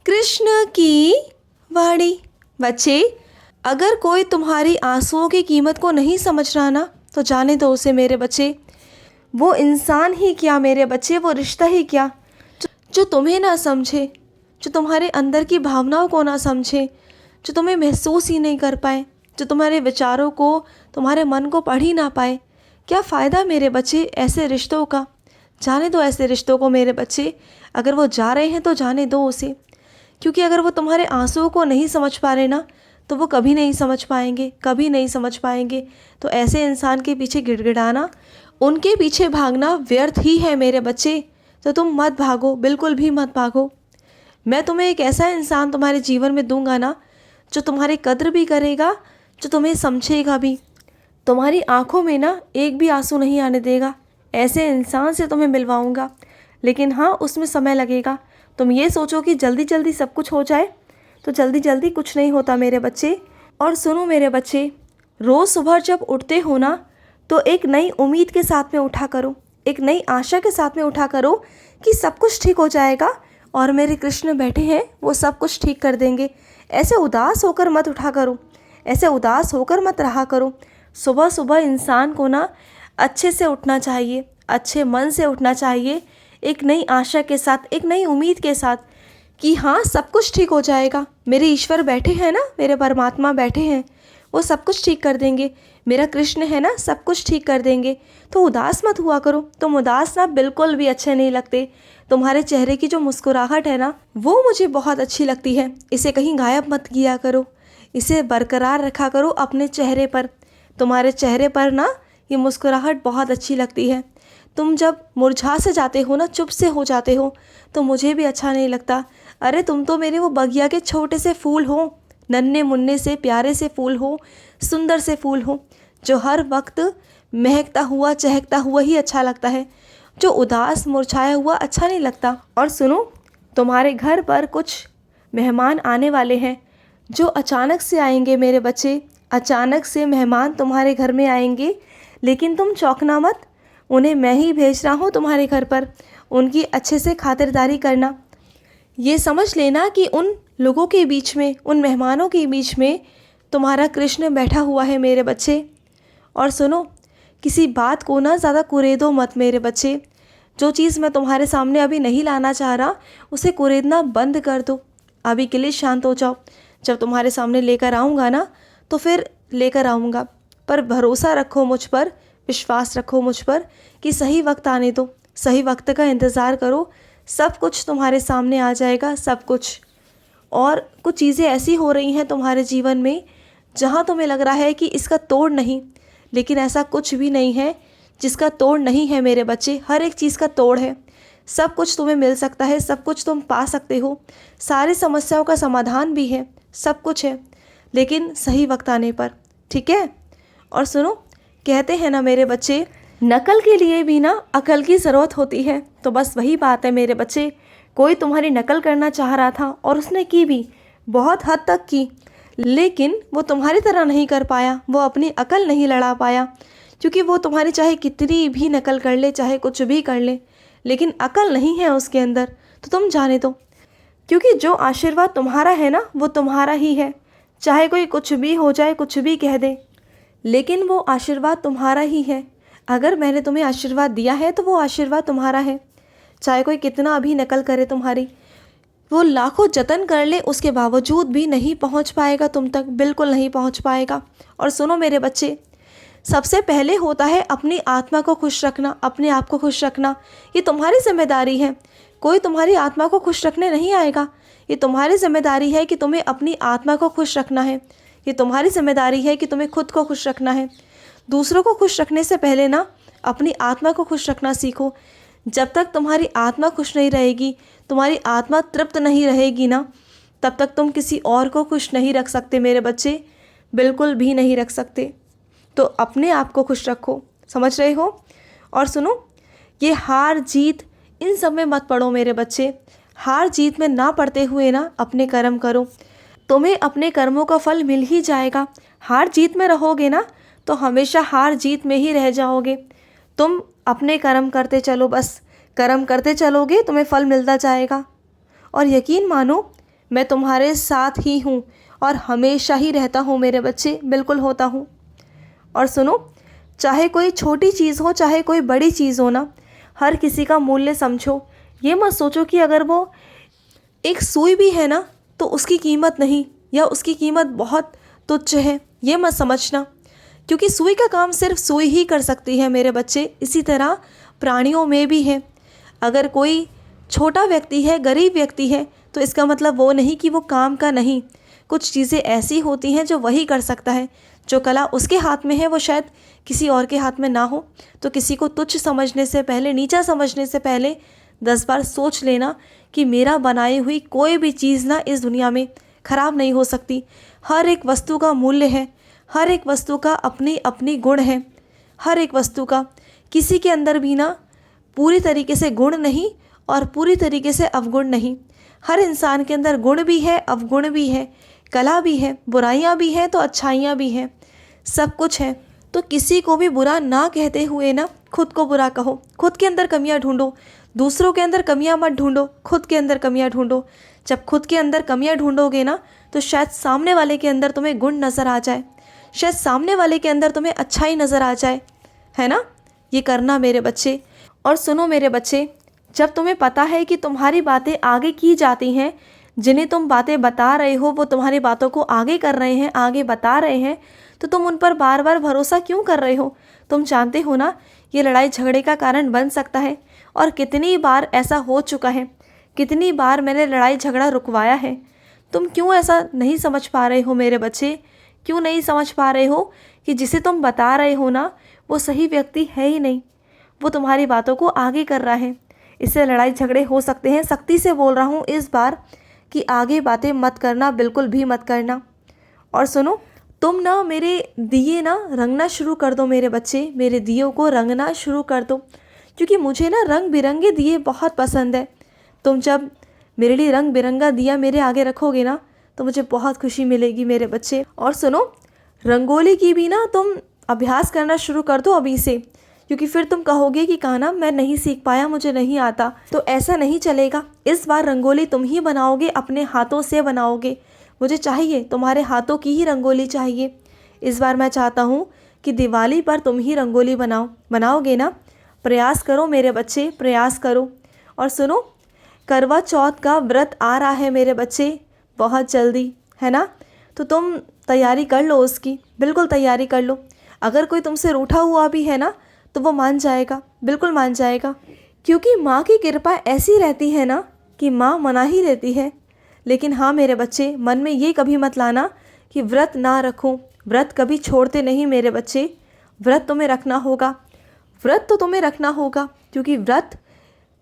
कृष्ण की वाणी। बच्चे, अगर कोई तुम्हारी आंसुओं की कीमत को नहीं समझ रहा ना, तो जाने दो उसे मेरे बच्चे। वो इंसान ही क्या मेरे बच्चे, वो रिश्ता ही क्या जो तुम्हें ना समझे, जो तुम्हारे अंदर की भावनाओं को ना समझे, जो तुम्हें महसूस ही नहीं कर पाए, जो तुम्हारे विचारों को, तुम्हारे मन को पढ़ ही ना पाए। क्या फ़ायदा मेरे बच्चे ऐसे रिश्तों का। जाने दो ऐसे रिश्तों को मेरे बच्चे। अगर वो जा रहे हैं तो जाने दो उसे, क्योंकि अगर वो तुम्हारे आंसुओं को नहीं समझ पा रहे ना, तो वो कभी नहीं समझ पाएंगे, कभी नहीं समझ पाएंगे। तो ऐसे इंसान के पीछे गिड़गिड़ाना, उनके पीछे भागना व्यर्थ ही है मेरे बच्चे। तो तुम मत भागो, बिल्कुल भी मत भागो। मैं तुम्हें एक ऐसा इंसान तुम्हारे जीवन में दूंगा ना, जो तुम्हारी कद्र भी करेगा, जो तुम्हें समझेगा भी, तुम्हारी आंखों में ना एक भी आंसू नहीं आने देगा। ऐसे इंसान से तुम्हें मिलवाऊंगा। लेकिन हाँ, उसमें समय लगेगा। तुम ये सोचो कि जल्दी जल्दी सब कुछ हो जाए, तो जल्दी जल्दी कुछ नहीं होता मेरे बच्चे। और सुनो मेरे बच्चे, रोज़ सुबह जब उठते हो ना, तो एक नई उम्मीद के साथ में उठा करो, एक नई आशा के साथ में उठा करो कि सब कुछ ठीक हो जाएगा और मेरे कृष्ण बैठे हैं, वो सब कुछ ठीक कर देंगे। ऐसे उदास होकर मत उठा करो, ऐसे उदास होकर मत रहा करो। सुबह सुबह इंसान को ना अच्छे से उठना चाहिए, अच्छे मन से उठना चाहिए, एक नई आशा के साथ, एक नई उम्मीद के साथ कि हाँ, सब कुछ ठीक हो जाएगा। मेरे ईश्वर बैठे हैं ना, मेरे परमात्मा बैठे हैं, वो सब कुछ ठीक कर देंगे। मेरा कृष्ण है ना, सब कुछ ठीक कर देंगे। तो उदास मत हुआ करो। तुम उदास ना बिल्कुल भी अच्छे नहीं लगते। तुम्हारे चेहरे की जो मुस्कुराहट है ना, वो मुझे बहुत अच्छी लगती है। इसे कहीं गायब मत किया करो, इसे बरकरार रखा करो अपने चेहरे पर। तुम्हारे चेहरे पर ना ये मुस्कुराहट बहुत अच्छी लगती है। तुम जब मुरझा से जाते हो ना, चुप से हो जाते हो, तो मुझे भी अच्छा नहीं लगता। अरे तुम तो मेरे वो बगिया के छोटे से फूल हो, नन्हे मुन्ने से प्यारे से फूल हो, सुंदर से फूल हो, जो हर वक्त महकता हुआ चहकता हुआ ही अच्छा लगता है। जो उदास मुरझाया हुआ अच्छा नहीं लगता। और सुनो, तुम्हारे घर पर कुछ मेहमान आने वाले हैं, जो अचानक से आएंगे मेरे बच्चे। अचानक से मेहमान तुम्हारे घर में आएंगे, लेकिन तुम चौंकना मत। उन्हें मैं ही भेज रहा हूँ तुम्हारे घर पर। उनकी अच्छे से खातिरदारी करना। ये समझ लेना कि उन लोगों के बीच में, उन मेहमानों के बीच में तुम्हारा कृष्ण बैठा हुआ है मेरे बच्चे। और सुनो, किसी बात को ना ज़्यादा कुरेदो मत मेरे बच्चे। जो चीज़ मैं तुम्हारे सामने अभी नहीं लाना चाह रहा, उसे कुरेदना बंद कर दो। अभी के लिए शांत हो जाओ। जब तुम्हारे सामने लेकर आऊँगा ना, तो फिर लेकर आऊँगा। पर भरोसा रखो मुझ पर, विश्वास रखो मुझ पर कि सही वक्त आने दो, सही वक्त का इंतज़ार करो। सब कुछ तुम्हारे सामने आ जाएगा, सब कुछ। और कुछ चीज़ें ऐसी हो रही हैं तुम्हारे जीवन में, जहाँ तुम्हें लग रहा है कि इसका तोड़ नहीं, लेकिन ऐसा कुछ भी नहीं है जिसका तोड़ नहीं है मेरे बच्चे। हर एक चीज़ का तोड़ है। सब कुछ तुम्हें मिल सकता है, सब कुछ तुम पा सकते हो, सारी समस्याओं का समाधान भी है, सब कुछ है, लेकिन सही वक्त आने पर। ठीक है। और सुनो, कहते हैं ना मेरे बच्चे, नकल के लिए भी ना अकल की ज़रूरत होती है। तो बस वही बात है मेरे बच्चे। कोई तुम्हारी नकल करना चाह रहा था और उसने की भी, बहुत हद तक की, लेकिन वो तुम्हारी तरह नहीं कर पाया, वो अपनी अकल नहीं लड़ा पाया। क्योंकि वो तुम्हारी चाहे कितनी भी नकल कर ले, चाहे कुछ भी कर ले, लेकिन अकल नहीं है उसके अंदर। तो तुम जाने दो, क्योंकि जो आशीर्वाद तुम्हारा है ना, वो तुम्हारा ही है। चाहे कोई कुछ भी हो जाए, कुछ भी कह दे, लेकिन वो आशीर्वाद तुम्हारा ही है। अगर मैंने तुम्हें आशीर्वाद दिया है, तो वो आशीर्वाद तुम्हारा है। चाहे कोई कितना भी नकल करे तुम्हारी, वो लाखों जतन कर ले, उसके बावजूद भी नहीं पहुंच पाएगा तुम तक, बिल्कुल नहीं पहुंच पाएगा। और सुनो मेरे बच्चे, सबसे पहले होता है अपनी आत्मा को खुश रखना, अपने आप को खुश रखना। ये तुम्हारी जिम्मेदारी है। कोई तुम्हारी आत्मा को खुश रखने नहीं आएगा। ये तुम्हारी जिम्मेदारी है कि तुम्हें अपनी आत्मा को खुश रखना है। ये तुम्हारी जिम्मेदारी है कि तुम्हें खुद को खुश रखना है। दूसरों को खुश रखने से पहले ना अपनी आत्मा को खुश रखना सीखो। जब तक तुम्हारी आत्मा खुश नहीं रहेगी, तुम्हारी आत्मा तृप्त नहीं रहेगी ना, तब तक तुम किसी और को खुश नहीं रख सकते मेरे बच्चे, बिल्कुल भी नहीं रख सकते। तो अपने आप को खुश रखो, समझ रहे हो। और सुनो, ये हार जीत इन सब में मत पड़ो मेरे बच्चे। हार जीत में ना पड़ते हुए ना अपने कर्म करो, तुम्हें अपने कर्मों का फल मिल ही जाएगा। हार जीत में रहोगे ना, तो हमेशा हार जीत में ही रह जाओगे। तुम अपने कर्म करते चलो, बस कर्म करते चलोगे, तुम्हें फल मिलता जाएगा। और यकीन मानो, मैं तुम्हारे साथ ही हूँ और हमेशा ही रहता हूँ मेरे बच्चे, बिल्कुल होता हूँ। और सुनो, चाहे कोई छोटी चीज़ हो चाहे कोई बड़ी चीज़ हो ना, हर किसी का मूल्य समझो। ये मत सोचो कि अगर वो एक सुई भी है ना तो उसकी कीमत नहीं, या उसकी कीमत बहुत तुच्छ है, ये मत समझना। क्योंकि सुई का काम सिर्फ सुई ही कर सकती है मेरे बच्चे। इसी तरह प्राणियों में भी है। अगर कोई छोटा व्यक्ति है, गरीब व्यक्ति है, तो इसका मतलब वो नहीं कि वो काम का नहीं। कुछ चीज़ें ऐसी होती हैं जो वही कर सकता है। जो कला उसके हाथ में है वो शायद किसी और के हाथ में ना हो। तो किसी को तुच्छ समझने से पहले, नीचा समझने से पहले 10 बार सोच लेना कि मेरा बनाई हुई कोई भी चीज़ ना इस दुनिया में ख़राब नहीं हो सकती। हर एक वस्तु का मूल्य है, हर एक वस्तु का अपनी अपनी गुण है। हर एक वस्तु का, किसी के अंदर भी ना पूरी तरीके से गुण नहीं और पूरी तरीके से अवगुण नहीं। हर इंसान के अंदर गुण भी है, अवगुण भी है, कला भी है, बुराइयां भी हैं तो अच्छाइयां भी हैं, सब कुछ है। तो किसी को भी बुरा ना कहते हुए ना खुद को बुरा कहो। खुद के अंदर कमियां ढूंढो, दूसरों के अंदर कमियां मत ढूंढो, खुद के अंदर कमियां ढूंढो। जब खुद के अंदर कमियां ढूंढोगे ना तो शायद सामने वाले के अंदर तुम्हें गुण नज़र आ जाए, शायद सामने वाले के अंदर तुम्हें अच्छाई नज़र आ जाए, है ना। ये करना मेरे बच्चे। और सुनो मेरे बच्चे, जब तुम्हें पता है कि तुम्हारी बातें आगे की जाती हैं, जिन्हें तुम बातें बता रहे हो वो तुम्हारी बातों को आगे कर रहे हैं, आगे बता रहे हैं, तो तुम उन पर बार बार भरोसा क्यों कर रहे हो। तुम जानते हो ना ये लड़ाई झगड़े का कारण बन सकता है। और कितनी बार ऐसा हो चुका है, कितनी बार मैंने लड़ाई झगड़ा रुकवाया है। तुम क्यों ऐसा नहीं समझ पा रहे हो मेरे बच्चे? क्यों नहीं समझ पा रहे हो कि जिसे तुम बता रहे हो ना वो सही व्यक्ति है ही नहीं, वो तुम्हारी बातों को आगे कर रहा है। इससे लड़ाई झगड़े हो सकते हैं। सख्ती से बोल रहा हूँ इस बार कि आगे बातें मत करना, बिल्कुल भी मत करना। और सुनो, तुम ना मेरे दिए ना रंगना शुरू कर दो मेरे बच्चे, मेरे दियों को रंगना शुरू कर दो, क्योंकि मुझे ना रंग बिरंगे दिए बहुत पसंद है। तुम जब मेरे लिए रंग बिरंगा दिया मेरे आगे रखोगे ना तो मुझे बहुत खुशी मिलेगी मेरे बच्चे। और सुनो, रंगोली की भी ना तुम अभ्यास करना शुरू कर दो अभी से, क्योंकि फिर तुम कहोगे कि कान्हा मैं नहीं सीख पाया, मुझे नहीं आता। तो ऐसा नहीं चलेगा। इस बार रंगोली तुम ही बनाओगे, अपने हाथों से बनाओगे। मुझे चाहिए तुम्हारे हाथों की ही रंगोली चाहिए। इस बार मैं चाहता हूँ कि दिवाली पर तुम ही रंगोली बनाओगे ना। प्रयास करो मेरे बच्चे, प्रयास करो। और सुनो, करवा चौथ का व्रत आ रहा है मेरे बच्चे, बहुत जल्दी, है ना। तो तुम तैयारी कर लो उसकी, बिल्कुल तैयारी कर लो। अगर कोई तुमसे रूठा हुआ भी है ना तो वो मान जाएगा, बिल्कुल मान जाएगा। क्योंकि माँ की कृपा ऐसी रहती है ना कि माँ मना ही लेती है। लेकिन हाँ मेरे बच्चे, मन में ये कभी मत लाना कि व्रत ना रखूं। व्रत कभी छोड़ते नहीं मेरे बच्चे। व्रत तुम्हें रखना होगा, व्रत तो तुम्हें रखना होगा, क्योंकि व्रत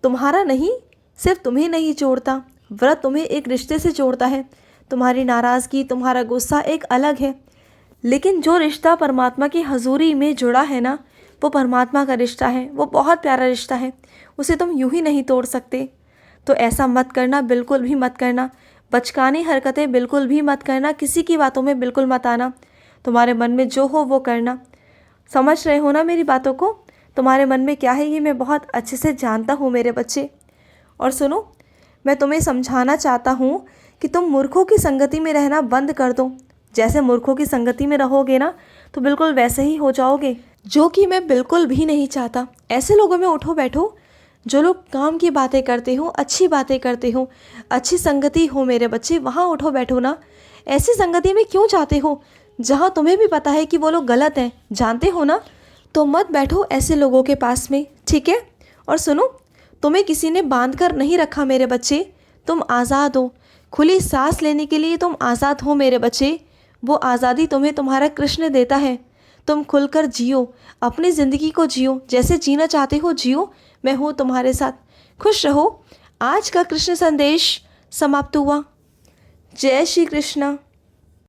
तुम्हारा नहीं, सिर्फ तुम्हें नहीं जोड़ता, व्रत तुम्हें एक रिश्ते से जोड़ता है। तुम्हारी नाराज़गी, तुम्हारा गुस्सा एक अलग है, लेकिन जो रिश्ता परमात्मा की हजूरी में जुड़ा है ना वो परमात्मा का रिश्ता है, वो बहुत प्यारा रिश्ता है, उसे तुम यूं ही नहीं तोड़ सकते। तो ऐसा मत करना, बिल्कुल भी मत करना। बचकानी हरकतें बिल्कुल भी मत करना, किसी की बातों में बिल्कुल मत आना। तुम्हारे मन में जो हो वो करना। समझ रहे हो ना मेरी बातों को? तुम्हारे मन में क्या है ये मैं बहुत अच्छे से जानता हूँ मेरे बच्चे। और सुनो, मैं तुम्हें समझाना चाहता हूँ कि तुम मूर्खों की संगति में रहना बंद कर दो। जैसे मूर्खों की संगति में रहोगे ना तो बिल्कुल वैसे ही हो जाओगे, जो कि मैं बिल्कुल भी नहीं चाहता। ऐसे लोगों में उठो बैठो जो लोग काम की बातें करते हो, अच्छी बातें करते हो, अच्छी संगति हो मेरे बच्चे, वहाँ उठो बैठो ना। ऐसी संगति में क्यों जाते हो जहाँ तुम्हें भी पता है कि वो लोग गलत हैं, जानते हो ना। तो मत बैठो ऐसे लोगों के पास में, ठीक है। और सुनो, तुम्हें किसी ने बांध कर नहीं रखा मेरे बच्चे, तुम आज़ाद हो। खुली सांस लेने के लिए तुम आज़ाद हो मेरे बच्चे। वो आज़ादी तुम्हें तुम्हारा कृष्ण देता है। तुम खुलकर जियो, अपनी ज़िंदगी को जियो, जैसे जीना चाहते हो जियो। मैं हूँ तुम्हारे साथ, खुश रहो। आज का कृष्ण संदेश समाप्त हुआ। जय श्री कृष्ण।